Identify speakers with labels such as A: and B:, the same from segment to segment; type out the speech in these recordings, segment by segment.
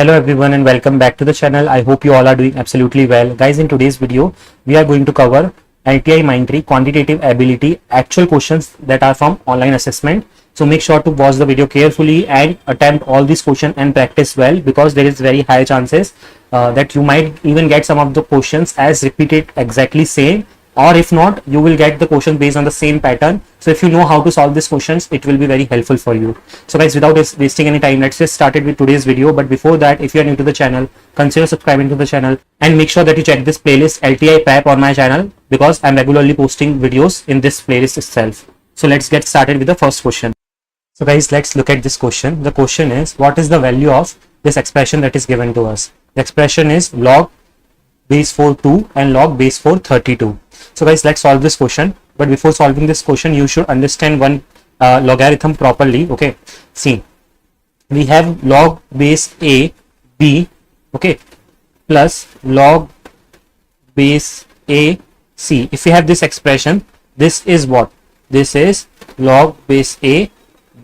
A: Hello everyone and welcome back to the channel. I hope you all are doing absolutely well. Guys, in today's video, we are going to cover LTI Mindtree quantitative ability actual questions that are from online assessment. So make sure to watch the video carefully and attempt all these questions and practice well, because there is very high chances that you might even get some of the questions as repeated exactly same, or if not, you will get the question based on the same pattern. So if you know how to solve these questions, it will be very helpful for you. So guys, without wasting any time, let's just start it with today's video. But before that, if you are new to the channel, consider subscribing to the channel and make sure that you check this playlist LTI Prep on my channel, because I'm regularly posting videos in this playlist itself. So let's get started with the first question. So guys, let's look at this question. The question is, what is the value of this expression that is given to us? The expression is log base 4 2 and log base 4 32. So guys, let's solve this question. But before solving this question, you should understand one logarithm properly. Okay, see, we have log base a b, okay, plus log base a c. If we have this expression, this is what? This is log base a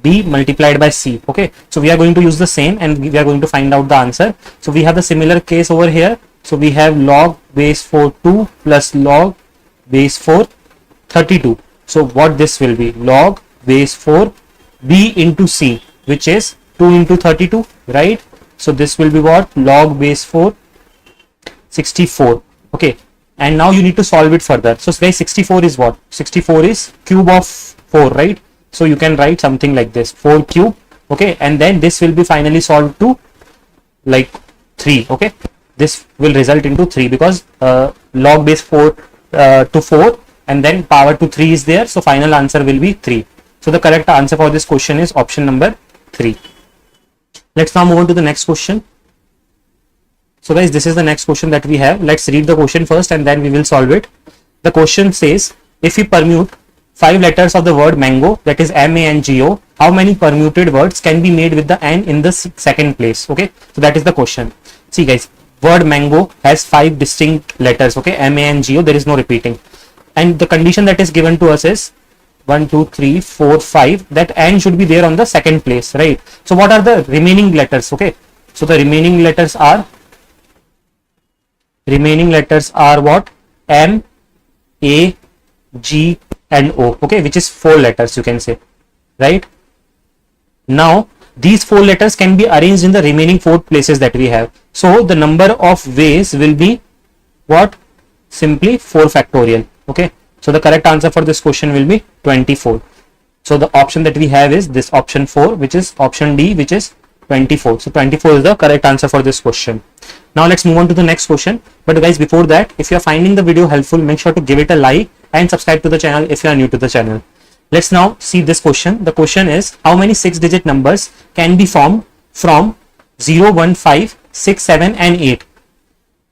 A: b multiplied by c. Okay, so we are going to use the same and we are going to find out the answer. So we have the similar case over here. So we have log base 4 2 plus log base 4 32. So what this will be? Log base 4 b into c, which is 2 into 32, right? So this will be what? Log base 4 64. Okay, and now you need to solve it further. So guys, 64 is what? 64 is cube of 4, right? So you can write something like this, 4 cube. Okay, and then this will be finally solved to like 3. Okay, this will result into 3 because log base 4 to 4 and then power to 3 is there. So final answer will be 3. So the correct answer for this question is option number 3. Let's now move on to the next question. So guys, this is the next question that we have. Let's read the question first and then we will solve it. The question says, if we permute 5 letters of the word mango, that is MANGO, how many permuted words can be made with the N in the second place? Okay, so that is the question. See guys, word mango has 5 distinct letters. Okay, MANGO, there is no repeating, and the condition that is given to us is 1 2 3 4 5, that N should be there on the second place, right? So what are the remaining letters? Okay, so the remaining letters are what? M, A, G and O. Okay, which is 4 letters, you can say, right? Now these 4 letters can be arranged in the remaining 4 places that we have. So the number of ways will be what? Simply 4 factorial. Okay, so the correct answer for this question will be 24. So the option that we have is this option 4, which is option D, which is 24. So 24 is the correct answer for this question. Now let's move on to the next question. But guys, before that, if you are finding the video helpful, make sure to give it a like and subscribe to the channel if you are new to the channel. Let's now see this question. The question is, how many 6-digit numbers can be formed from 0 1 5 6 7 and 8,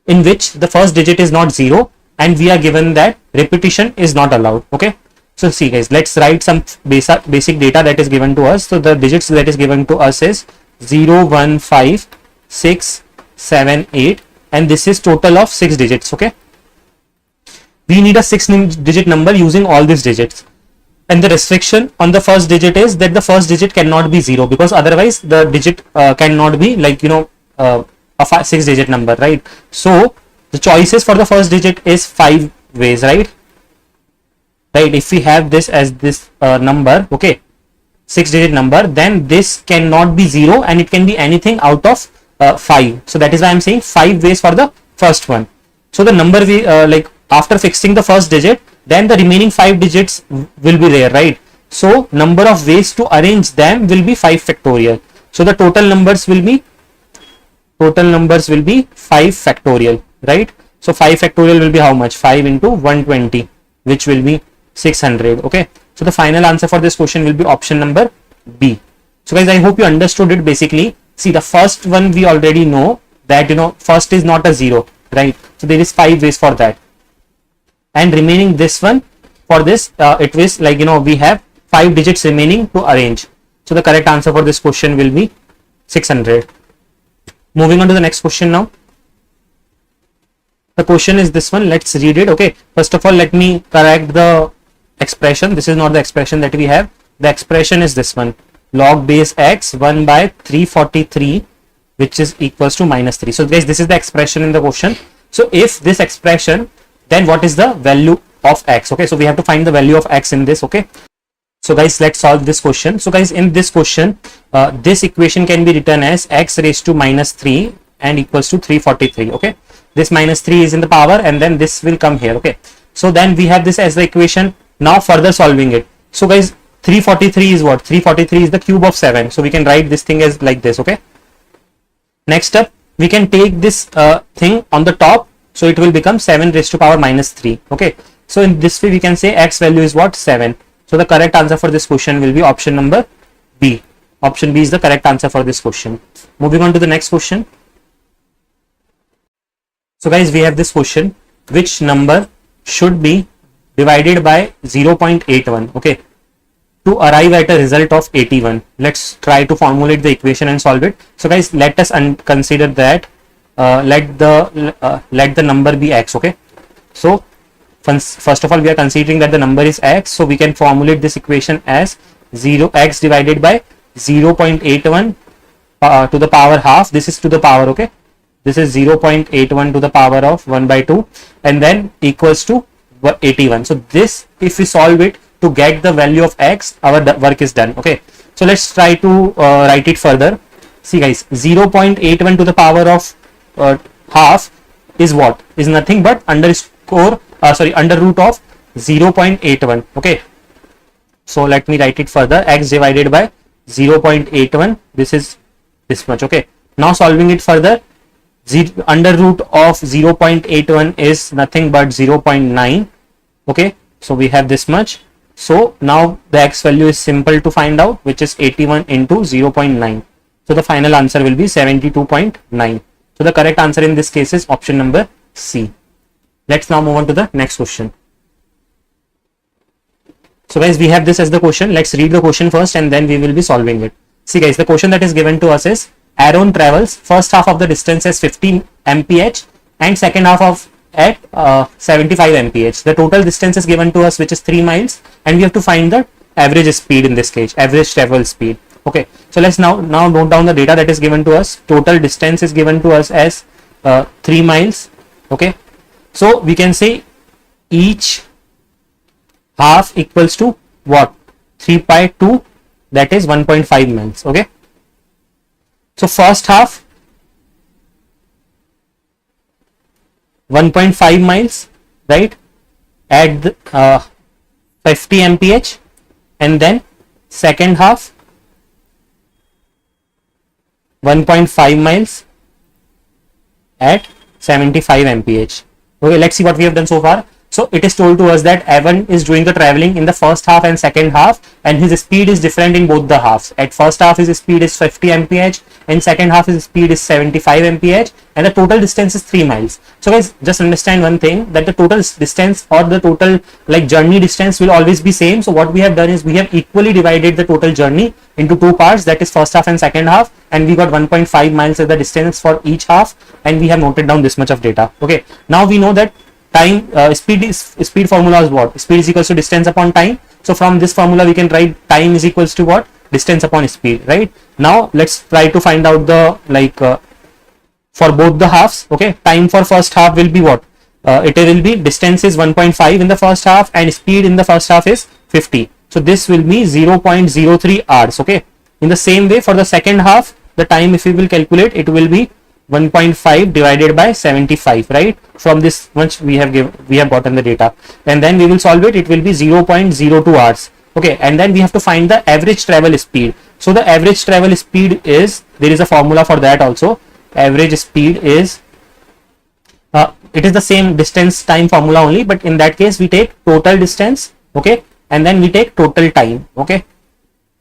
A: in which the first digit is not 0 and we are given that repetition is not allowed? Okay, so see guys, let's write some basic data that is given to us. So the digits that is given to us is 0 1 5 6 7 8, and this is total of 6 digits. Okay, we need a 6-digit number using all these digits, and the restriction on the first digit is that the first digit cannot be 0, because otherwise the digit cannot be like, you know, a 6-digit number, right? So the choices for the first digit is 5 ways, right? If we have this as this number, okay, 6-digit number, then this cannot be 0 and it can be anything out of 5. So that is why I'm saying 5 ways for the first one. So the number we like after fixing the first digit, then the remaining 5 digits will be there, right? So number of ways to arrange them will be 5 factorial. So the total numbers will be 5 factorial, right? So 5 factorial will be how much? 5 into 120, which will be 600. Okay, so the final answer for this question will be option number B. So guys, I hope you understood it. Basically, see, the first one we already know that, you know, first is not a 0, right? So there is 5 ways for that, and remaining this one, for this it is like, you know, we have 5 digits remaining to arrange. So the correct answer for this question will be 600. Moving on to the next question now. The question is this one. Let's read it. Okay, first of all, let me correct the expression. This is not the expression that we have. The expression is this one: log base x 1 by 343 which is equals to minus 3. So guys, this is the expression in the question. So if this expression, then what is the value of x? Okay, so we have to find the value of x in this. Okay, so guys, let's solve this question. So guys, in this question, this equation can be written as x raised to minus 3 and equals to 343. Okay, this minus 3 is in the power and then this will come here. Okay, so then we have this as the equation. Now further solving it. So guys, 343 is what? 343 is the cube of 7. So we can write this thing as like this. Okay, next up, we can take this thing on the top. So it will become 7 raised to power minus 3. Okay, so in this way we can say x value is what? 7. So the correct answer for this question will be option number B. Option B is the correct answer for this question. Moving on to the next question. So guys, we have this question. Which number should be divided by 0.81? Okay, to arrive at a result of 81. Let's try to formulate the equation and solve it. So guys, let us consider that let the number be x. Okay, so first of all, we are considering that the number is x, so we can formulate this equation as x divided by 0.81 to the power half. This is to the power. Okay, this is 0.81 to the power of 1 by 2 and then equals to 81. So this, if we solve it to get the value of x, our work is done. Okay, so let's try to write it further. See guys, 0.81 to the power of half is what? Is nothing but under root of 0.81. Okay, so let me write it further. X divided by 0.81, this is this much. Okay, now solving it further, under root of 0.81 is nothing but 0.9. Okay, so we have this much. So now the x value is simple to find out, which is 81 into 0.9. So the final answer will be 72.9. So the correct answer in this case is option number C. Let's now move on to the next question. So guys, we have this as the question. Let's read the question first and then we will be solving it. See guys, the question that is given to us is Aaron travels first half of the distance as 15 mph and second half of at 75 mph. The total distance is given to us, which is 3 miles, and we have to find the average speed in this case, average travel speed. Okay, so let's now note down the data that is given to us. Total distance is given to us as 3 miles. Okay, so we can say each half equals to what? 3 pi 2, that is 1.5 miles. Okay, so first half 1.5 miles, right, at the, 50 mph, and then second half 1.5 miles at 75 mph. Okay, let's see what we have done so far. So it is told to us that Evan is doing the traveling in the first half and second half, and his speed is different in both the halves. At first half his speed is 50 mph, and second half his speed is 75 mph, and the total distance is 3 miles. So guys, just understand one thing, that the total distance or the total like journey distance will always be same. So what we have done is we have equally divided the total journey into two parts, that is first half and second half, and we got 1.5 miles as the distance for each half, and we have noted down this much of data. Okay, now we know that time speed formula is what? Speed is equals to distance upon time. So from this formula we can write time is equals to what? Distance upon speed, right? Now let's try to find out the for both the halves. Okay, time for first half will be what? It will be distance is 1.5 in the first half and speed in the first half is 50. So this will be 0.03 hours. Okay, in the same way for the second half, the time if we will calculate, it will be 1.5 divided by 75, right? From this much we have gotten the data, and then we will solve it. It will be 0.02 hours. Okay, and then we have to find the average travel speed. So the average travel speed is, there is a formula for that also. Average speed is it is the same distance time formula only, but in that case we take total distance, okay, and then we take total time. Okay,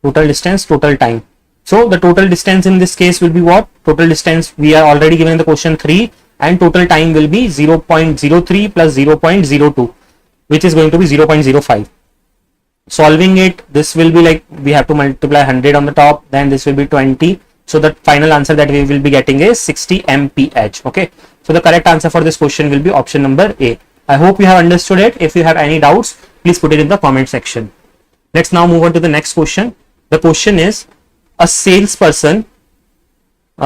A: total distance, total time. So the total distance in this case will be what? Total distance we are already given in the question 3, and total time will be 0.03 plus 0.02, which is going to be 0.05. Solving it, this will be like, we have to multiply 100 on the top, then this will be 20. So the final answer that we will be getting is 60 mph. Okay, so the correct answer for this question will be option number A. I hope you have understood it. If you have any doubts, please put it in the comment section. Let's now move on to the next question. The question is, a salesperson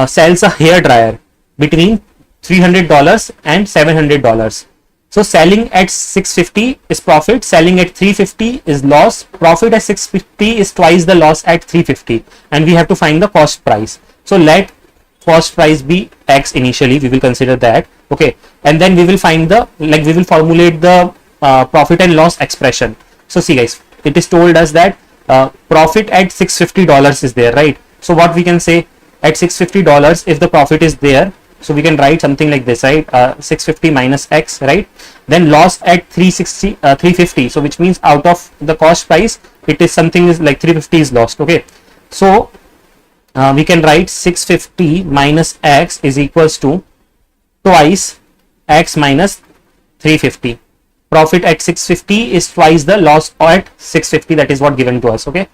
A: sells a hair dryer between $300 and $700. So selling at 650 is profit, selling at 350 is loss, profit at 650 is twice the loss at 350, and we have to find the cost price. So let cost price be X initially, we will consider that, okay, and then we will find the, like we will formulate the profit and loss expression. So see guys, it is told us that profit at $650 is there, right? So what we can say, at $650 if the profit is there, so we can write something like this, right? 650 minus X, right? Then loss at 350, so which means out of the cost price it is something is like 350 is lost, okay? So we can write 650 minus X is equals to twice X minus 350. Profit at 650 is twice the loss at 650, that is what given to us, okay?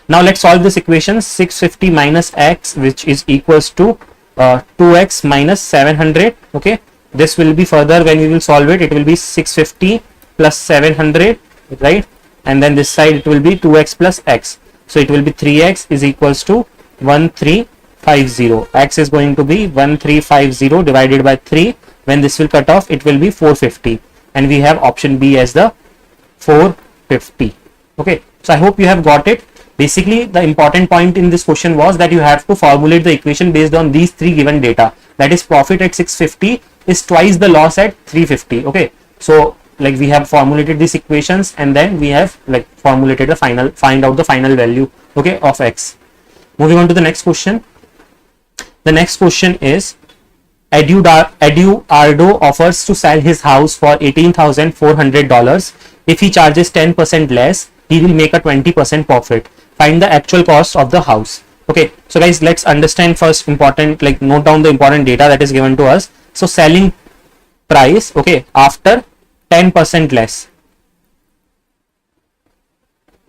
A: Now let's solve this equation. 650 minus X, which is equals to 2X minus 700, okay? This will be further when we will solve it, it will be 650 plus 700, right? And then this side it will be 2X plus X, so it will be 3X is equals to 1350. X is going to be 1350 divided by 3. When this will cut off, it will be 450, and we have option B as the 450, okay? So I hope you have got it. Basically the important point in this question was that you have to formulate the equation based on these three given data, that is profit at 650 is twice the loss at 350, okay? So like we have formulated these equations, and then we have like formulated the final, find out the final value, okay, of X. Moving on to the next question. The next question is, Eduardo offers to sell his house for $18,400. If he charges 10% less, he will make a 20% profit. Find the actual cost of the house. Okay, so guys, let's understand first important, like note down the important data that is given to us. So selling price, okay, after 10% less.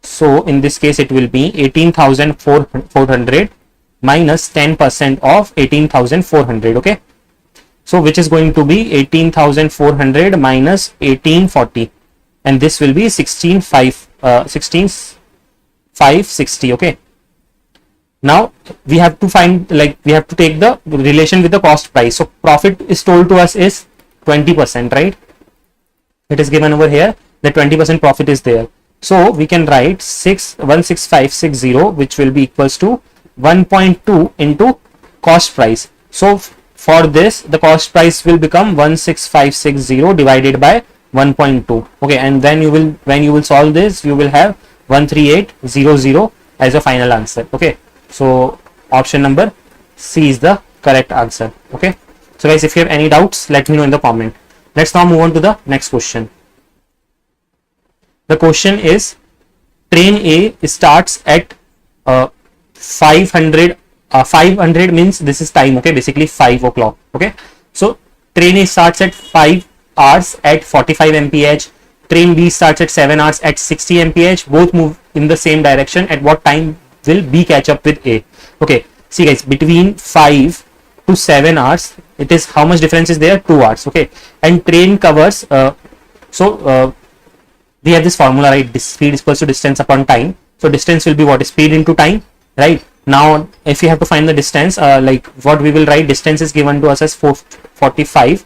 A: So in this case it will be 18,400 minus 10% of 18,400, okay? So which is going to be 18,400 minus 1840, and this will be 16,560, okay? Now we have to find, like we have to take the relation with the cost price. So profit is told to us is 20%, right? It is given over here that 20% profit is there. So we can write 16560, which will be equals to 1.2 into cost price. So for this, the cost price will become 16560 divided by 1.2, okay? And then you will, when you will solve this, you will have 13800 as a final answer, okay? So option number C is the correct answer, okay? So guys, if you have any doubts, let me know in the comment. Let's now move on to the next question. The question is, train A starts at 500 means this is time, okay? Basically 5 o'clock, okay? So train A starts at 5 hours at 45 mph. Train B starts at 7 hours at 60 mph. Both move in the same direction. At what time will B catch up with A? Okay, see guys, between 5 to 7 hours, it is how much difference is there? 2 hours, okay? And train covers, we have this formula, right? Speed is equals to distance upon time. So distance will be what? Speed into time, right? Now if you have to find the distance, like what we will write, distance is given to us as 45,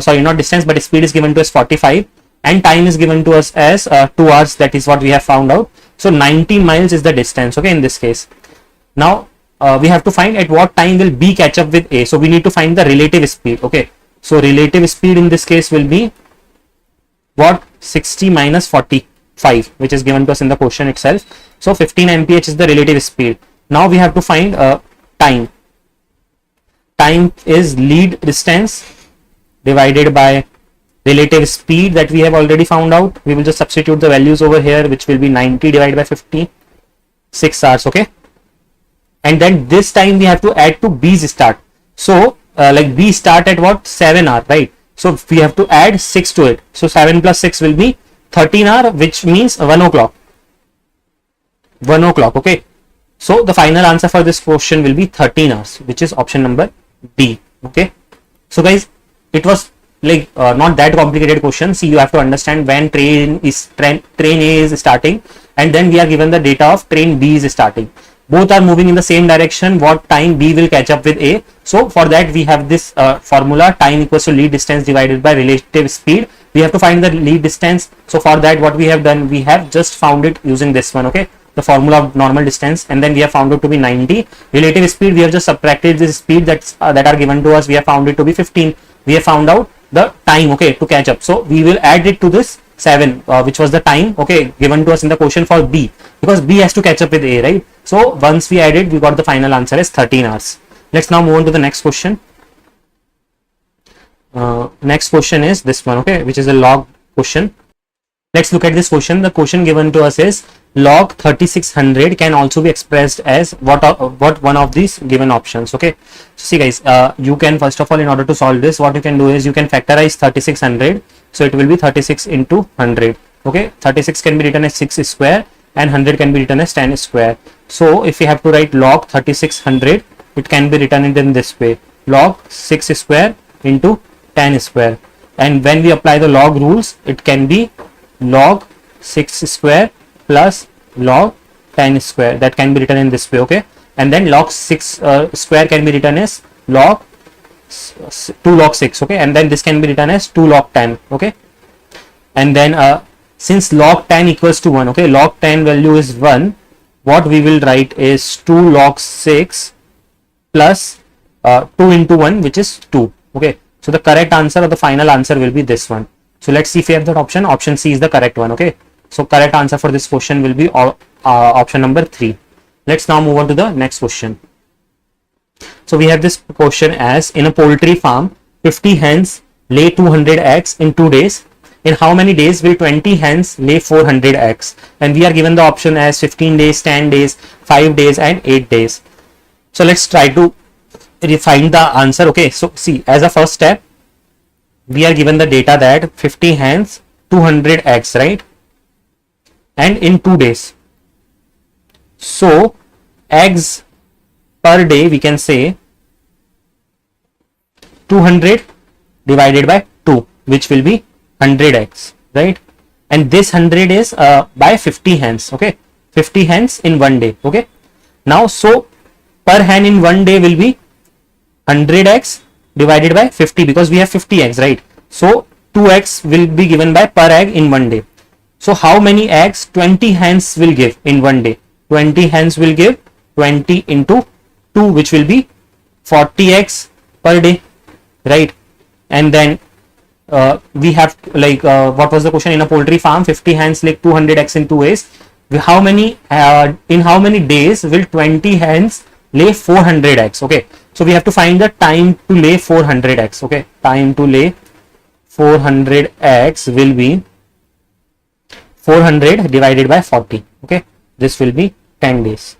A: sorry, not distance, but speed is given to us 45, and time is given to us as 2 hours. That is what we have found out. So 90 miles is the distance, okay, in this case. Now we have to find at what time will B catch up with A. So we need to find the relative speed, okay? So relative speed in this case will be what? 60 minus 45, which is given to us in the question itself. So 15 mph is the relative speed. Now we have to find time. Time is lead distance divided by relative speed that we have already found out. We will just substitute the values over here, which will be 90 divided by 50, 6 hours, okay? And then this time we have to add to B's start. So like B start at what? 7 hour, right? So we have to add 6 to it. So 7 plus 6 will be 13 hour, which means 1 o'clock. 1 o'clock, okay? So the final answer for this question will be 13 hours, which is option number B, okay? So guys, it was like not that complicated question. See, you have to understand when train A is starting, and then we are given the data of train B is starting. both are moving in the same direction, what time B will catch up with A. So for that we have this formula, time equals to lead distance divided by relative speed. We have to find the lead distance. So for that what we have done, we have just found it using this one, okay, the formula of normal distance, and then we have found it to be 90. Relative speed, we have just subtracted the speed that are given to us, we have found it to be 15. We have found out the time, okay, to catch up. So we will add it to this 7, which was the time, okay, given to us in the question for B, because B has to catch up with A, right? So once we added, we got the final answer as 13 hours. Let's now move on to the next question. Next question is this one, okay, which is a log question. Let's look at this question. The question given to us is log 3600 can also be expressed as what one of these given options, okay. So see guys, you can first of all, in order to solve this, what you can do is you can factorize 3600. So it will be 36 into 100, okay. 36 can be written as 6 square and 100 can be written as 10 square. So if we have to write log 3600, it can be written in this way, log 6 square into 10 square. And when we apply the log rules, it can be log 6 square plus log 10 square. That can be written in this way, okay. And then log 6 square can be written as log 2 log 6, okay. And then this can be written as 2 log 10, okay. And then since log 10 equals to 1, okay, log 10 value is 1, what we will write is 2 log 6 plus 2 into 1, which is 2, okay. So the correct answer or the final answer will be this one. So let's see if we have that option. Option C is the correct one, okay. So correct answer for this question will be option number 3. Let's now move on to the next question. So we have this question as, in a poultry farm, 50 hens lay 200 eggs in 2 days. In how many days will 20 hens lay 400 eggs? And we are given the option as 15 days, 10 days, 5 days and 8 days. So let's try to find the answer, okay. So see, as a first step, we are given the data that 50 hens, 200 eggs, right? And in 2 days. So eggs per day, we can say 200 divided by 2, which will be 100 eggs, right? And this 100 is by 50 hens, okay. 50 hens in 1 day, okay. Now, so per hen in 1 day will be 100 eggs divided by 50, because we have 50 eggs, right? So 2 eggs will be given by per egg in 1 day. So how many eggs 20 hens will give in 1 day? 20 hens will give 20 into 2, which will be 40 eggs per day, right? And then we have like what was the question? In a poultry farm, 50 hens lay 200 eggs in 2 days. How many in how many days will 20 hens lay 400 eggs? Okay, so we have to find the time to lay 400 eggs. Okay, time to lay 400 eggs will be 400 divided by 40. Okay, this will be 10 days.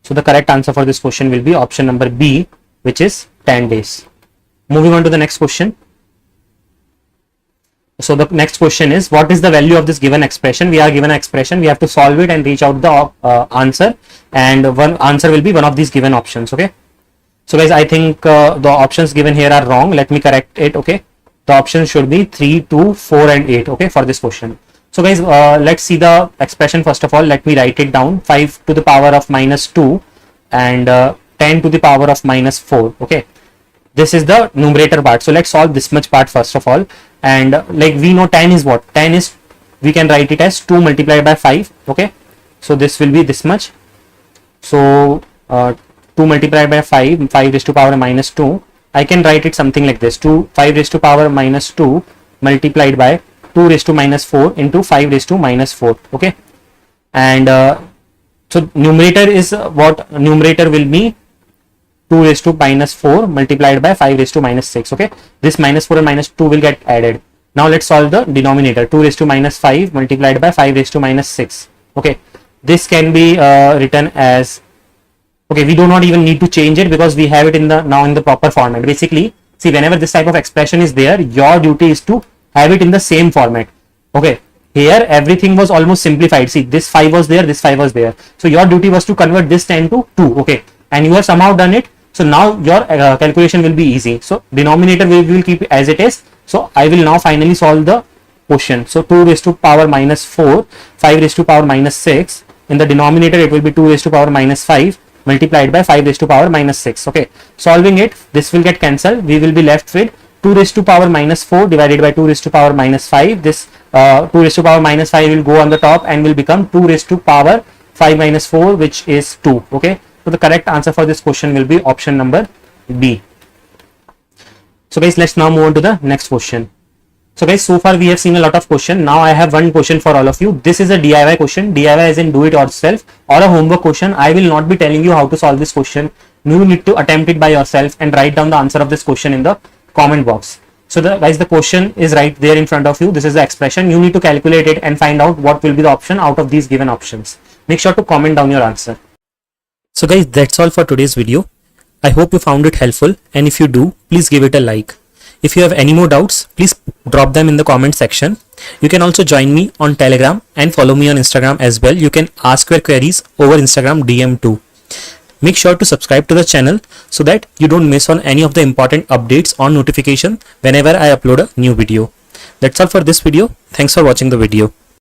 A: So the correct answer for this question will be option number B, which is 10 days. Moving on to the next question. So the next question is, what is the value of this given expression? We are given an expression, we have to solve it and reach out the answer, and one answer will be one of these given options. Okay, so guys, I think the options given here are wrong. Let me correct it. Okay, the options should be 3, 2, 4 and 8. Okay, for this question. So guys, let's see the expression first of all. Let me write it down. 5 to the power of minus 2 and 10 to the power of minus 4. Okay, this is the numerator part. So let's solve this much part first of all. And like we know 10 is what? 10 is, we can write it as 2 multiplied by 5. Okay, so this will be this much. So 2 multiplied by 5, 5 raised to power minus 2. I can write it something like this: 5 raised to power minus 2 multiplied by 2 raised to minus 4 into 5 raised to minus 4. Okay, and so numerator is what? Numerator will be 2 raised to minus 4 multiplied by 5 raised to minus 6. Okay, this minus 4 and minus 2 will get added. Now let's solve the denominator. 2 raised to minus 5 multiplied by 5 raised to minus 6. Okay, this can be written as, okay, we do not even need to change it because we have it in the now in the proper format. Basically, see, whenever this type of expression is there, your duty is to have it in the same format. Okay, here everything was almost simplified. See, this 5 was there, this 5 was there, so your duty was to convert this 10 to 2. Okay, and you have somehow done it. So now your calculation will be easy. So denominator we will keep as it is. So I will now finally solve the question. So 2 raised to power minus 4, 5 raised to power minus 6 In the denominator, it will be 2 raised to power minus 5 multiplied by 5 raised to power minus 6. Okay, solving it, this will get cancelled. We will be left with 2 raised to power minus 4 divided by 2 raised to power minus 5. This 2 raised to power minus 5 will go on the top and will become 2 raised to power 5 minus 4, which is 2. Okay, so the correct answer for this question will be option number B. So guys, let's now move on to the next question. So guys, so far we have seen a lot of question. Now I have one question for all of you. This is a DIY question. DIY is in do it yourself or a homework question. I will not be telling you how to solve this question. You need to attempt it by yourself and write down the answer of this question in the comment box. So guys, the question is right there in front of you. This is the expression. You need to calculate it and find out what will be the option out of these given options. Make sure to comment down your answer. So guys, that's all for today's video. I hope you found it helpful, and if you do, please give it a like. If you have any more doubts, please drop them in the comment section. You can also join me on Telegram and follow me on Instagram as well. You can ask your queries over Instagram DM too. Make sure to subscribe to the channel so that you don't miss on any of the important updates or notification whenever I upload a new video. That's all for this video. Thanks for watching the video.